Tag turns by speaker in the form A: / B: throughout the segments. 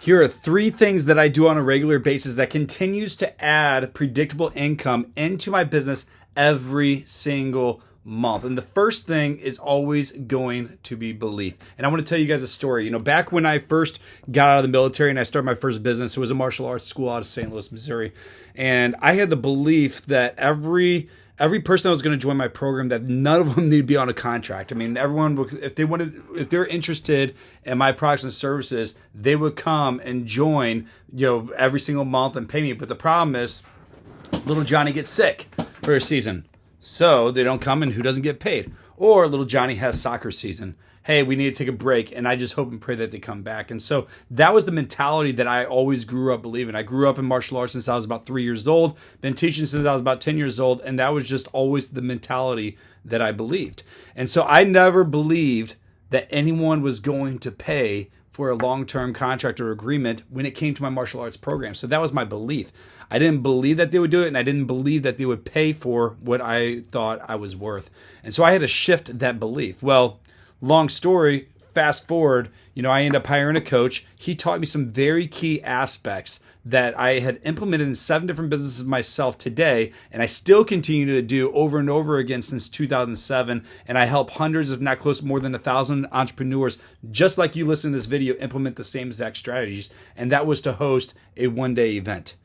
A: Here are 3 things that I do on a regular basis that continues to add predictable income into my business every single month. And the first thing is always going to be belief. And I want to tell you guys a story. Back when I first got out of the military and I started my first business, it was a martial arts school out of St. Louis, Missouri. And I had the belief that every person that was going to join my program, that none of them need to be on a contract. I mean, everyone, if they're interested in my products and services, they would come and join, every single month and pay me. But the problem is, little Johnny gets sick for a season, so they don't come, and who doesn't get paid? Or little Johnny has soccer season. Hey, we need to take a break, and I just hope and pray that they come back. And so that was the mentality that I always grew up believing. I grew up in martial arts since I was about 3 years old, been teaching since I was about 10 years old, and that was just always the mentality that I believed. And so I never believed that anyone was going to pay for a long-term contract or agreement when it came to my martial arts program. So that was my belief. I didn't believe that they would do it, and I didn't believe that they would pay for what I thought I was worth. And so I had to shift that belief. Well, long story, fast forward, I ended up hiring a coach. He taught me some very key aspects that I had implemented in 7 different businesses myself today, and I still continue to do over and over again since 2007. And I help hundreds, if not close, more than 1,000 entrepreneurs, just like you listen to this video, implement the same exact strategies. And that was to host a one-day event.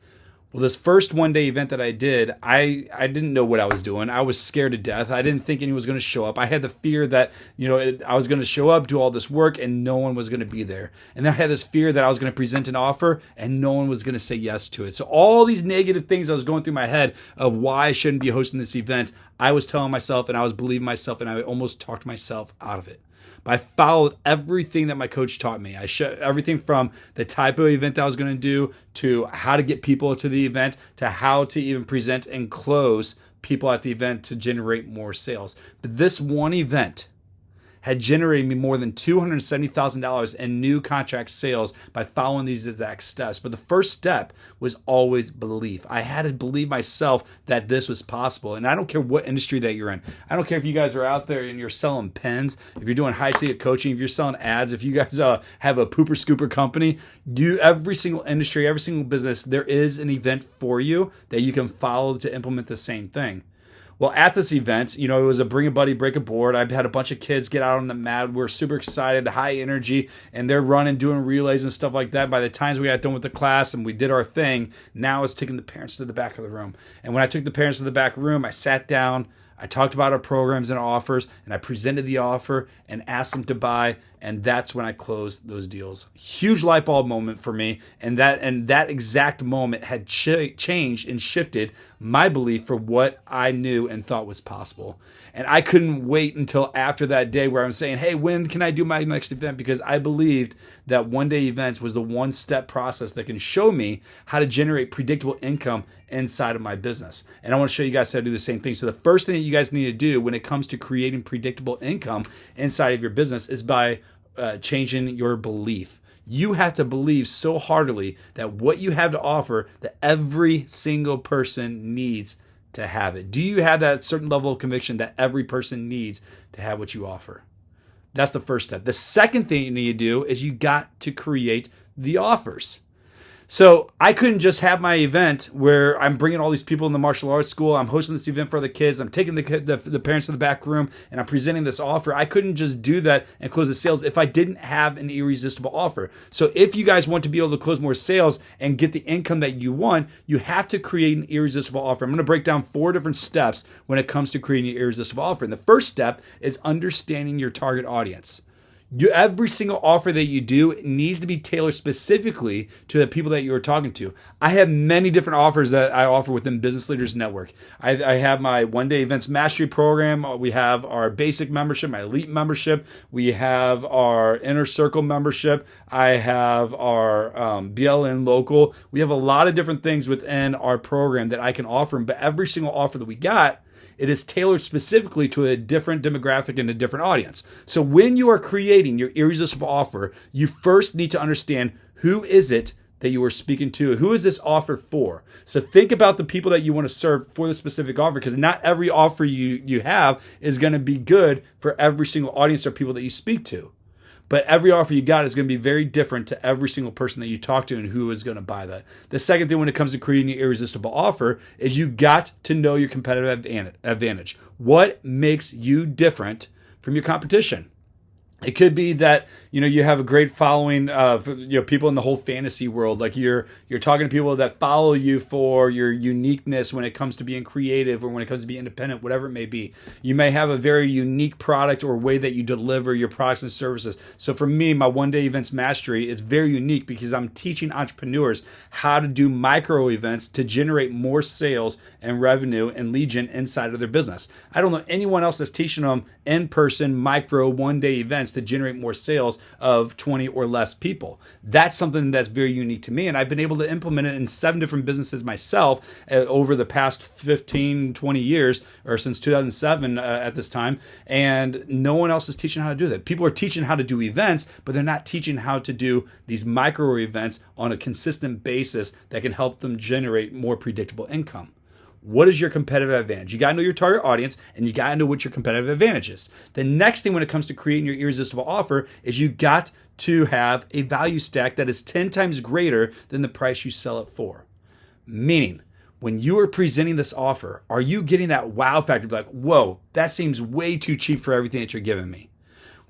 A: Well, this first one-day event that I did, I didn't know what I was doing. I was scared to death. I didn't think anyone was going to show up. I had the fear that, I was going to show up, do all this work, and no one was going to be there. And then I had this fear that I was going to present an offer, and no one was going to say yes to it. So all these negative things I was going through my head of why I shouldn't be hosting this event, I was telling myself, and I was believing myself, and I almost talked myself out of it. But I followed everything that my coach taught me. I showed everything from the type of event that I was going to do, to how to get people to the event, to how to even present and close people at the event to generate more sales. But this one event had generated me more than $270,000 in new contract sales by following these exact steps. But the first step was always belief. I had to believe myself that this was possible. And I don't care what industry that you're in. I don't care if you guys are out there and you're selling pens, if you're doing high ticket coaching, if you're selling ads, if you guys have a pooper scooper company, every single industry, every single business, there is an event for you that you can follow to implement the same thing. Well, at this event, it was a bring a buddy, break a board. I had a bunch of kids get out on the mat. We're super excited, high energy, and they're running, doing relays and stuff like that. By the time we got done with the class and we did our thing, now I was taking the parents to the back of the room. And when I took the parents to the back room, I sat down, I talked about our programs and our offers, and I presented the offer and asked them to buy, and that's when I closed those deals. Huge light bulb moment for me, and that exact moment had changed and shifted my belief for what I knew and thought was possible. And I couldn't wait until after that day where I'm saying, hey, when can I do my next event? Because I believed that one-day events was the one-step process that can show me how to generate predictable income inside of my business. And I want to show you guys how to do the same thing. So the first thing that you guys need to do when it comes to creating predictable income inside of your business is by changing your belief. You have to believe so heartily that what you have to offer, that every single person needs to have it. Do you have that certain level of conviction that every person needs to have what you offer? That's the first step. The second thing you need to do is you got to create the offers. So I couldn't just have my event where I'm bringing all these people in the martial arts school. I'm hosting this event for the kids. I'm taking the parents to the back room and I'm presenting this offer. I couldn't just do that and close the sales if I didn't have an irresistible offer. So if you guys want to be able to close more sales and get the income that you want, you have to create an irresistible offer. I'm going to break down 4 different steps when it comes to creating an irresistible offer. And the first step is understanding your target audience. Every single offer that you do needs to be tailored specifically to the people that you are talking to. I have many different offers that I offer within Business Leaders Network. I have my one-day events mastery program. We have our basic membership, my elite membership. We have our inner circle membership. I have our BLN local. We have a lot of different things within our program that I can offer. But every single offer that we got, it is tailored specifically to a different demographic and a different audience. So when you are creating your irresistible offer, you first need to understand who is it that you are speaking to. Who is this offer for? So think about the people that you want to serve for the specific offer, because not every offer you have is going to be good for every single audience or people that you speak to. But every offer you got is going to be very different to every single person that you talk to and who is going to buy that. The second thing when it comes to creating your irresistible offer is you got to know your competitive advantage. What makes you different from your competition? It could be that, you have a great following of, people in the whole fantasy world. Like you're talking to people that follow you for your uniqueness when it comes to being creative or when it comes to being independent, whatever it may be. You may have a very unique product or way that you deliver your products and services. So for me, my one-day events mastery is very unique because I'm teaching entrepreneurs how to do micro events to generate more sales and revenue and lead gen inside of their business. I don't know anyone else that's teaching them in-person micro one-day events to generate more sales of 20 or less people. That's something that's very unique to me, and I've been able to implement it in 7 different businesses myself over the past 15, 20 years, or since 2007 at this time, and no one else is teaching how to do that. People are teaching how to do events, but they're not teaching how to do these micro events on a consistent basis that can help them generate more predictable income. What is your competitive advantage? You got to know your target audience, and you got to know what your competitive advantage is. The next thing when it comes to creating your irresistible offer is you got to have a value stack that is 10 times greater than the price you sell it for. Meaning, when you are presenting this offer, are you getting that wow factor? Like, whoa, that seems way too cheap for everything that you're giving me.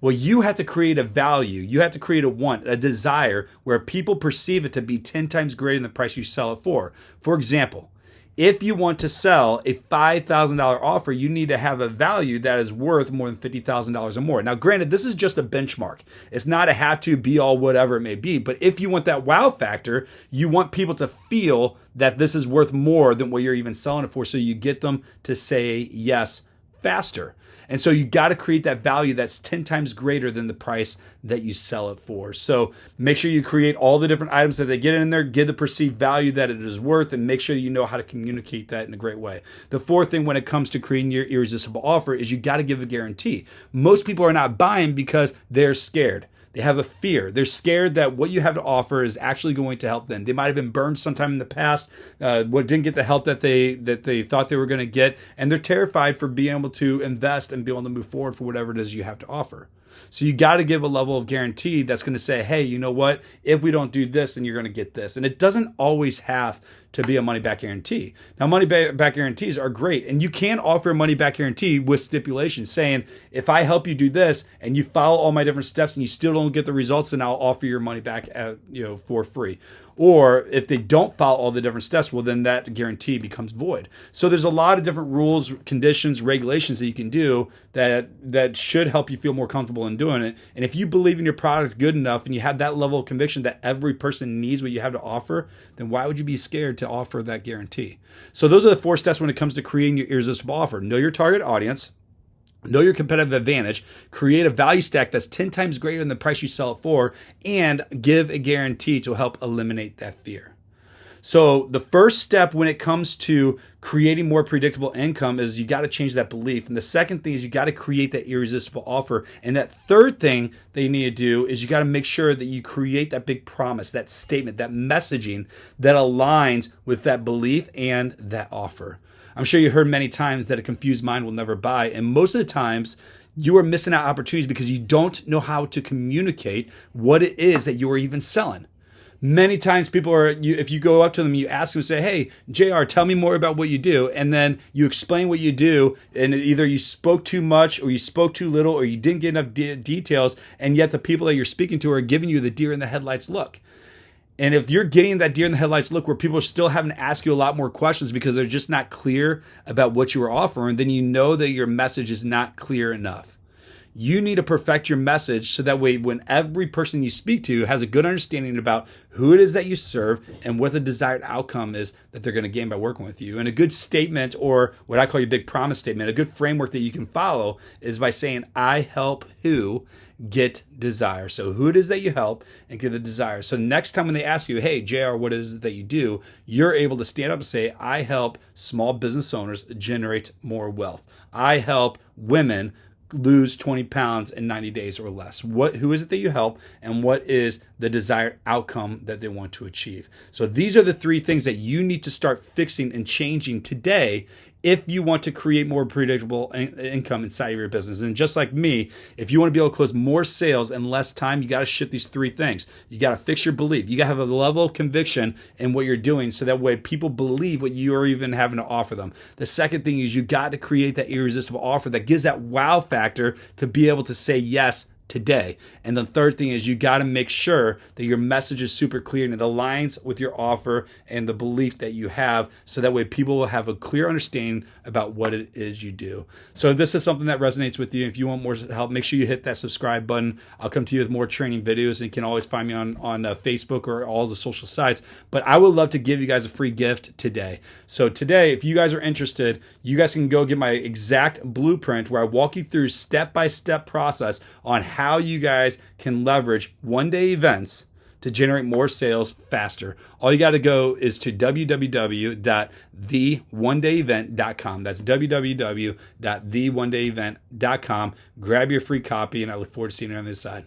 A: Well, you have to create a value. You have to create a want, a desire where people perceive it to be 10 times greater than the price you sell it for. For example, if you want to sell a $5,000 offer, you need to have a value that is worth more than $50,000 or more. Now, granted, this is just a benchmark. It's not a have to be all whatever it may be. But if you want that wow factor, you want people to feel that this is worth more than what you're even selling it for. So you get them to say yes faster. And so you got to create that value that's 10 times greater than the price that you sell it for. So make sure you create all the different items that they get in there, give the perceived value that it is worth, and make sure you know how to communicate that in a great way. The fourth thing when it comes to creating your irresistible offer is you got to give a guarantee. Most people are not buying because they're scared. They have a fear. They're scared that what you have to offer is actually going to help them. They might have been burned sometime in the past, didn't get the help that they thought they were going to get, and they're terrified for being able to invest and be able to move forward for whatever it is you have to offer. So you got to give a level of guarantee that's going to say, hey, you know what? If we don't do this, then you're going to get this. And it doesn't always have to be a money-back guarantee. Now, money-back guarantees are great, and you can offer a money-back guarantee with stipulations saying, if I help you do this and you follow all my different steps and you still don't get the results, then I'll offer your money back for free. Or if they don't follow all the different steps, well, then that guarantee becomes void. So there's a lot of different rules, conditions, regulations that you can do that should help you feel more comfortable in doing it. And if you believe in your product good enough and you have that level of conviction that every person needs what you have to offer, then why would you be scared to offer that guarantee? So those are the 4 steps when it comes to creating your irresistible offer. Know your target audience. Know your competitive advantage, create a value stack that's 10 times greater than the price you sell it for, and give a guarantee to help eliminate that fear. So the first step when it comes to creating more predictable income is you got to change that belief. And the second thing is you got to create that irresistible offer. And that third thing that you need to do is you got to make sure that you create that big promise, that statement, that messaging that aligns with that belief and that offer. I'm sure you heard many times that a confused mind will never buy. And most of the times you are missing out opportunities because you don't know how to communicate what it is that you are even selling. Many times people if you go up to them, you ask them, say, hey, JR, tell me more about what you do. And then you explain what you do. And either you spoke too much or you spoke too little or you didn't get enough details. And yet the people that you're speaking to are giving you the deer in the headlights look. And if you're getting that deer in the headlights look where people are still having to ask you a lot more questions because they're just not clear about what you are offering, then you know that your message is not clear enough. You need to perfect your message so that way when every person you speak to has a good understanding about who it is that you serve and what the desired outcome is that they're going to gain by working with you. And a good statement, or what I call your big promise statement, a good framework that you can follow is by saying, I help who get desire. So who it is that you help and get the desire. So next time when they ask you, hey, JR, what is it that you do? You're able to stand up and say, I help small business owners generate more wealth. I help women lose 20 pounds in 90 days or less. Who is it that you help, and what is the desired outcome that they want to achieve? So these are the 3 things that you need to start fixing and changing today if you want to create more predictable income inside of your business. And just like me, if you want to be able to close more sales in less time, you got to shift these three things. You got to fix your belief. You got to have a level of conviction in what you're doing so that way people believe what you are even having to offer them. The second thing is you got to create that irresistible offer that gives that wow factor to be able to say yes today. And the third thing is you got to make sure that your message is super clear and it aligns with your offer and the belief that you have, so that way people will have a clear understanding about what it is you do. So if this is something that resonates with you, if you want more help, make sure you hit that subscribe button. I'll come to you with more training videos, and you can always find me on Facebook or all the social sites. But I would love to give you guys a free gift today. So today, if you guys are interested, you guys can go get my exact blueprint where I walk you through step-by-step process on how you guys can leverage one-day events to generate more sales faster. All you got to go is to www.theonedayevent.com. That's www.theonedayevent.com. Grab your free copy, and I look forward to seeing you on the other side.